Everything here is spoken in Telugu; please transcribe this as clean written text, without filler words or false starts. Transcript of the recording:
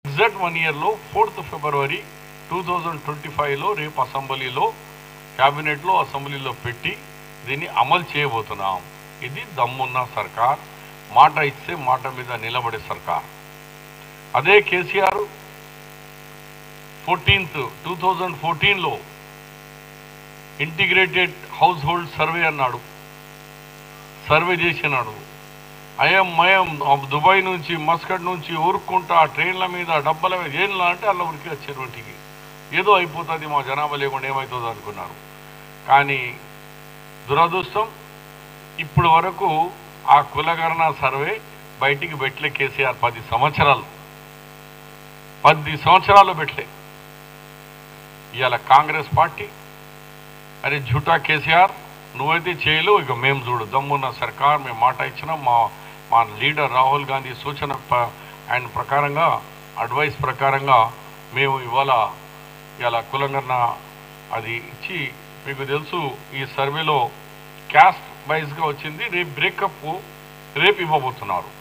ఎగ్జాక్ట్ 1 ఇయర్లో 4th ఫిబ్రవరి 2025లో రేపు అసెంబ్లీలో క్యాబినెట్లో అసెంబ్లీలో పెట్టి దీన్ని అమలు చేయబోతున్నాం. ఇది దమ్మున్న సర్కార్, మాట ఇస్తే మాట మీద నిలబడే సర్కార్. అదే కేసీఆర్ 2014లో ఇంటిగ్రేటెడ్ హౌస్ హోల్డ్ సర్వే అన్నాడు, సర్వే చేసినాడు. మయం దుబాయ్ నుంచి మస్కట్ నుంచి ఊరుకుంటా ట్రైన్ల మీద డబ్బల మీద ఏం అంటే అలా ఉరికి వచ్చారు. ఇంటికి ఏదో అయిపోతుంది, మా జనాభా లేకుండా ఏమవుతుందో అనుకున్నారు. కానీ దురదృష్టం ఇప్పుడు వరకు ఆ కులగణన సర్వే బయటికి పెట్టలే. కేసీఆర్ 10 సంవత్సరాలు పెట్టలే. ఇవాళ కాంగ్రెస్ పార్టీ అరే झूठा కేసీఆర్ నువ్వైతే చేయలేవు, ఇక మేము చూడు దమ్మున్న సర్కార్, మేము మాట ఇచ్చినాం. మా లీడర్ రాహుల్ గాంధీ సూచన ఆయన ప్రకారంగా అడ్వైస్ ప్రకారంగా మేము ఇవాళ కులంగన్న అది ఇచ్చి, మీకు తెలుసు ఈ సర్వేలో క్యాస్ట్ వైజ్గా వచ్చింది. రేపు బ్రేకప్ రేపు ఇవ్వబోతున్నారు.